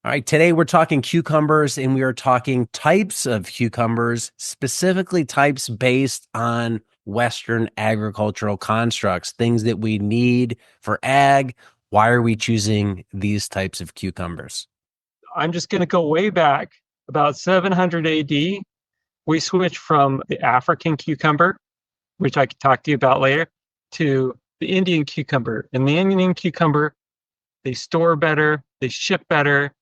All right, today we're talking cucumbers and we are talking types of cucumbers, specifically types based on Western agricultural constructs, things that we need for ag. Why are we choosing these types of cucumbers? I'm just going to go way back about 700 AD. We switched from the African cucumber, which I could talk to you about later, to the Indian cucumber. And the Indian cucumber, they store better, they ship better,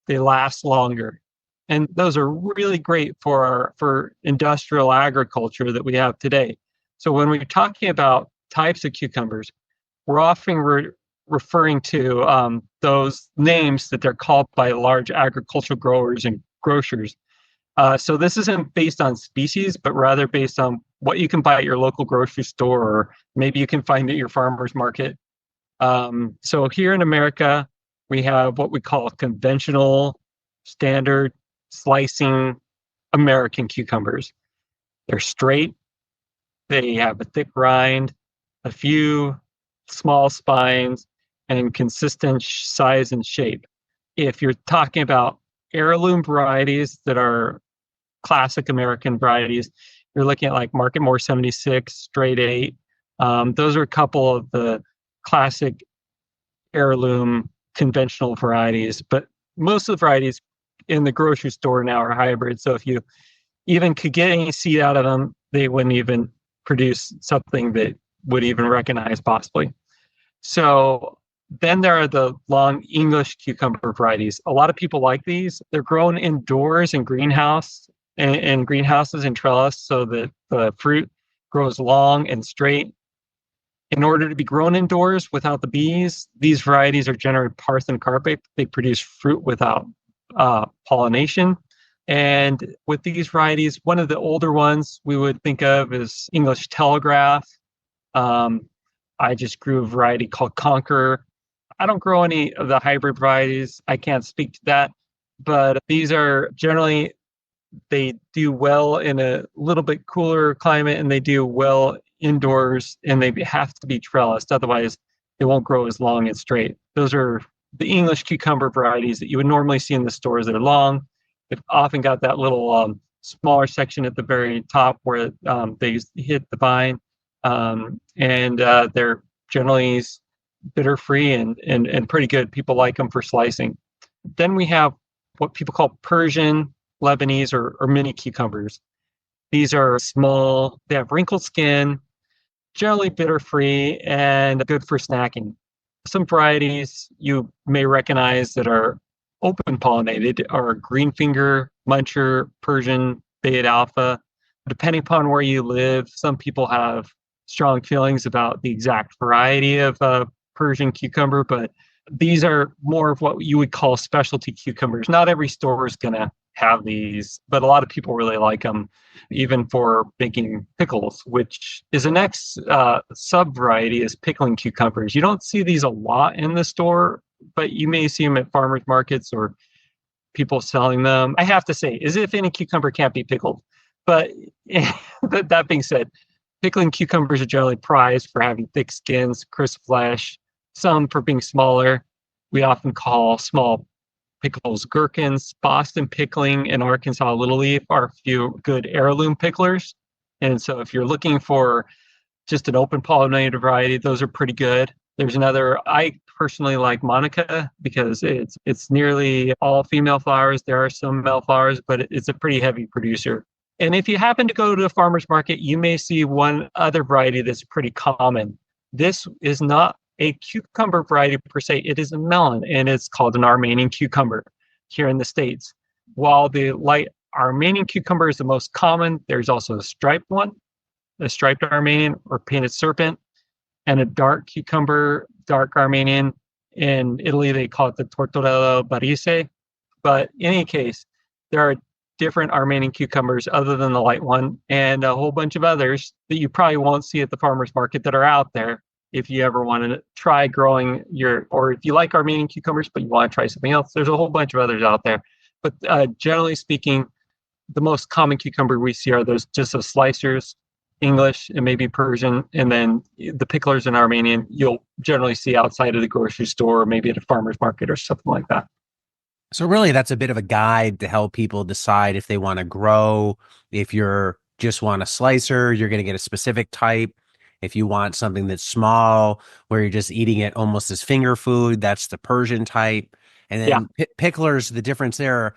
they last longer. And those are really great for industrial agriculture that we have today. So when we're talking about types of cucumbers, we're often referring to those names that they're called by large agricultural growers and grocers. So this isn't based on species, but rather based on what you can buy at your local grocery store, or maybe you can find at your farmer's market. So here in America, we have what we call conventional, standard, slicing American cucumbers. They're straight, they have a thick rind, a few small spines, and consistent size and shape. If you're talking about heirloom varieties that are classic American varieties, you're looking at like Market More 76, Straight 8. Those are a couple of the classic heirloom conventional varieties, but most of the varieties in the grocery store now are hybrid. So if you even could get any seed out of them, they wouldn't even produce something that would even recognize possibly. So then there are the long English cucumber varieties. A lot of people like these. They're grown indoors in greenhouses and trellis so that the fruit grows long and straight. In order to be grown indoors without the bees, these varieties are generally parthenocarpic. They produce fruit without pollination. And with these varieties, one of the older ones we would think of is English Telegraph. I just grew a variety called Conqueror. I don't grow any of the hybrid varieties. I can't speak to that. But these are generally, they do well in a little bit cooler climate and they do well indoors, and they have to be trellised. Otherwise, they won't grow as long and straight. Those are the English cucumber varieties that you would normally see in the stores that are long. They've often got that little smaller section at the very top where they hit the vine. And they're generally bitter free and pretty good. People like them for slicing. Then we have what people call Persian, Lebanese, or mini cucumbers. These are small, they have wrinkled skin, generally bitter free, and good for snacking. Some varieties you may recognize that are open pollinated are greenfinger, muncher, Persian, Bayet alpha. Depending upon where you live, some people have strong feelings about the exact variety of Persian cucumber, but these are more of what you would call specialty cucumbers. Not every store is going to have these, but a lot of people really like them, even for making pickles, which is the next sub variety is pickling cucumbers. You don't see these a lot in the store, but you may see them at farmers markets or people selling them. I have to say, as if any cucumber can't be pickled. But that being said, pickling cucumbers are generally prized for having thick skins, crisp flesh, some for being smaller. We often call small pickles gherkins. Boston Pickling and Arkansas Little Leaf are a few good heirloom picklers. And so if you're looking for just an open pollinated variety, those are pretty good. There's another, I personally like Monica because it's nearly all female flowers. There are some male flowers, but it's a pretty heavy producer. And if you happen to go to a farmer's market, you may see one other variety that's pretty common. This is not a cucumber variety per se. It is a melon, and it's called an Armenian cucumber here in the States. While the light Armenian cucumber is the most common, there's also a striped one, a striped Armenian or painted serpent, and a dark cucumber, dark Armenian. In Italy, they call it the Tortorello Barise. But in any case, there are different Armenian cucumbers other than the light one, and a whole bunch of others that you probably won't see at the farmer's market that are out there if you ever want to try growing or if you like Armenian cucumbers, but you want to try something else. There's a whole bunch of others out there. But generally speaking, the most common cucumber we see are those just those slicers, English and maybe Persian, and then the picklers in Armenian you'll generally see outside of the grocery store or maybe at a farmer's market or something like that. So really that's a bit of a guide to help people decide if they want to grow. If you're just want a slicer, you're going to get a specific type. If you want something that's small, where you're just eating it almost as finger food, that's the Persian type. And Yeah. then picklers, the difference there are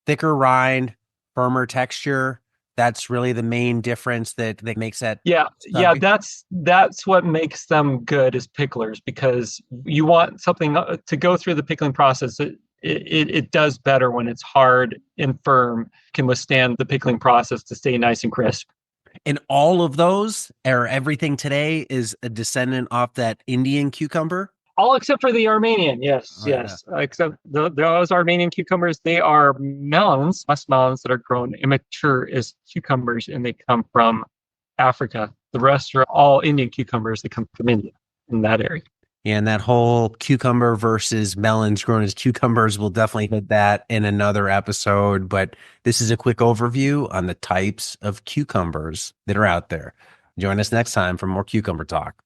thicker rind, firmer texture. That's really the main difference that makes that Yeah, yeah, stuff. that's what makes them good as picklers because you want something to go through the pickling process. It does better when it's hard and firm, can withstand the pickling process to stay nice and crisp. And all of those, or everything today, is a descendant off that Indian cucumber. All except for the Armenian, yes, Oh yeah. yes. Except those Armenian cucumbers, they are melons, muskmelons that are grown immature as cucumbers, and they come from Africa. The rest are all Indian cucumbers that come from India in that area. And that whole cucumber versus melons grown as cucumbers, we'll definitely hit that in another episode. But this is a quick overview on the types of cucumbers that are out there. Join us next time for more cucumber talk.